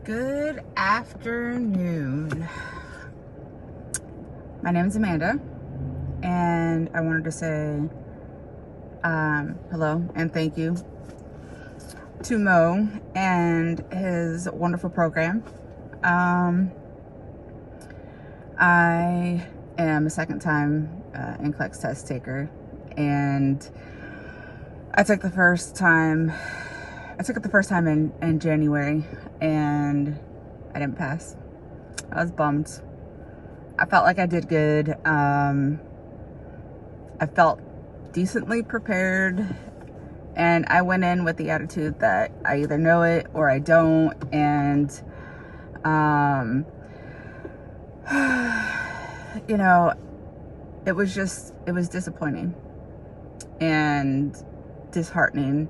Good afternoon. My name is Amanda, and I wanted to say hello and thank you to Mo and his wonderful program. I am a second-time NCLEX test taker, and I took it the first time in January, and I didn't pass. I was bummed. I felt like I did good. I felt decently prepared, and I went in with the attitude that I either know it or I don't, and you know, it was disappointing and disheartening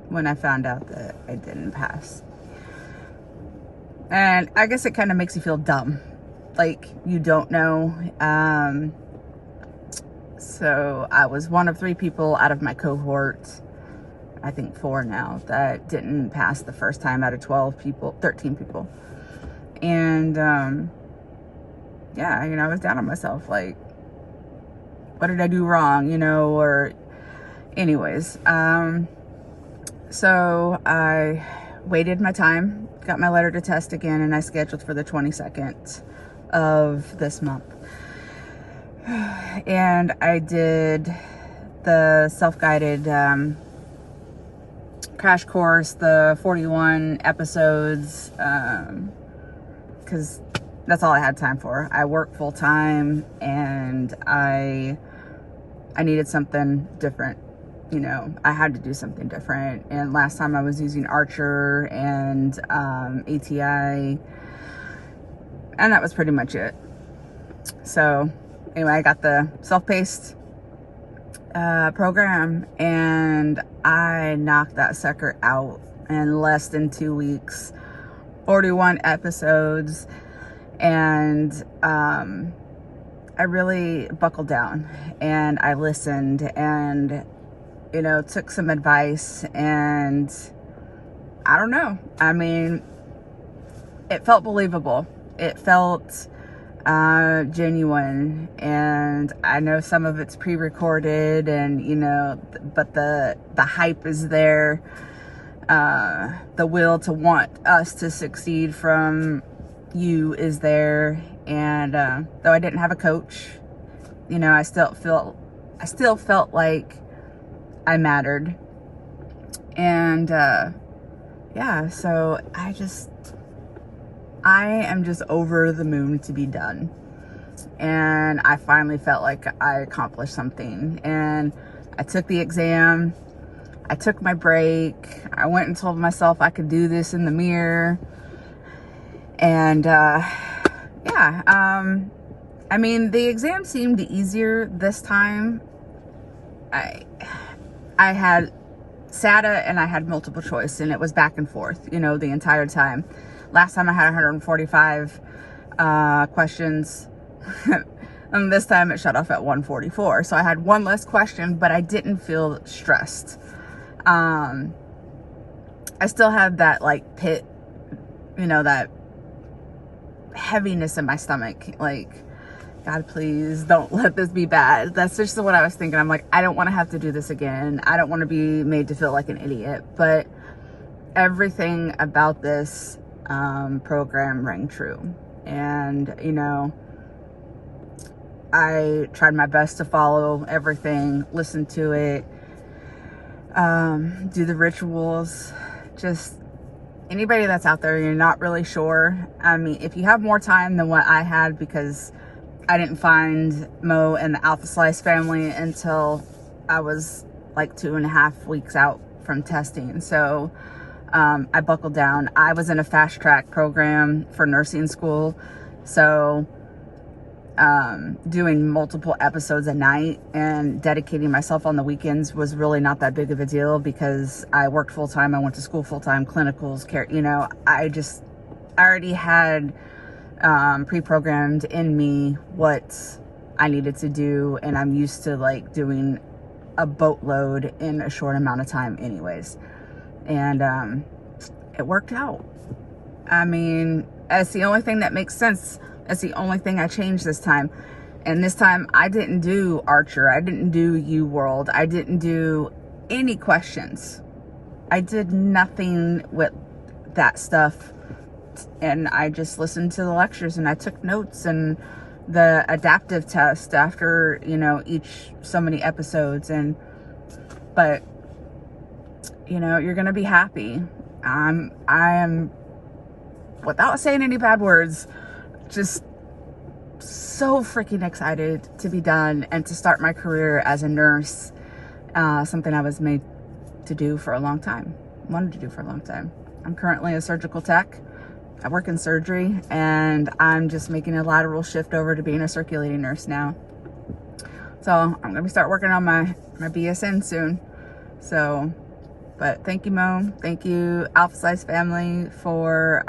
when I found out that I didn't pass. And I guess it kind of makes you feel dumb, like you don't know. So I was one of 3 people out of my cohort, I think 4 now, that didn't pass the first time out of 13 people. And yeah, I was down on myself, like, what did I do wrong, or anyways. So I waited my time, got my letter to test again, and I scheduled for the 22nd of this month. And I did the self-guided crash course, the 41 episodes, because that's all I had time for. I work full time, and I needed something different. I had to do something different. And last time I was using Archer and ATI, and that was pretty much it. So anyway, I got the self-paced program, and I knocked that sucker out in less than 2 weeks, 41 episodes. And I really buckled down, and I listened, and took some advice, and I don't know. I mean, it felt believable. It felt genuine, and I know some of it's pre-recorded, and but the hype is there. The will to want us to succeed from you is there, and though I didn't have a coach, I still felt like I mattered. And yeah, so I am just over the moon to be done. And I finally felt like I accomplished something. And I took the exam, I took my break, I went and told myself I could do this in the mirror. And yeah, I mean, the exam seemed easier this time. I had SATA and I had multiple choice, and it was back and forth, the entire time. Last time I had 145 questions, and this time it shut off at 144. So I had one less question, but I didn't feel stressed. I still had that pit, that heaviness in my stomach, like, God, please don't let this be bad. That's just what I was thinking. I'm like, I don't want to have to do this again. I don't want to be made to feel like an idiot. But everything about this program rang true. And, I tried my best to follow everything, listen to it, do the rituals. Just anybody that's out there, you're not really sure. I mean, if you have more time than what I had, because I didn't find Mo and the Alpha Slice family until I was like 2.5 weeks out from testing. So I buckled down. I was in a fast track program for nursing school. So doing multiple episodes a night and dedicating myself on the weekends was really not that big of a deal, because I worked full time. I went to school full time, clinicals, care, I already had pre-programmed in me what I needed to do, and I'm used to doing a boatload in a short amount of time anyways. And it worked out. I mean, it's the only thing that makes sense. It's the only thing I changed this time. And this time I didn't do Archer. I didn't do U-World. I didn't do any questions. I did nothing with that stuff. And I just listened to the lectures and I took notes and the adaptive test after, you know, each so many episodes. But, you know, you're going to be happy. I am, without saying any bad words, just so freaking excited to be done and to start my career as a nurse. Something I was made to do for a long time, wanted to do for a long time. I'm currently a surgical tech. I work in surgery, and I'm just making a lateral shift over to being a circulating nurse now. So I'm gonna start working on my BSN soon. So, but thank you, Mo. Thank you, Alpha Slice family, for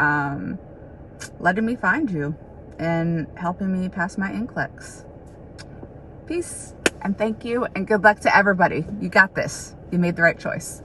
letting me find you and helping me pass my NCLEX. Peace, and thank you, and good luck to everybody. You got this. You made the right choice.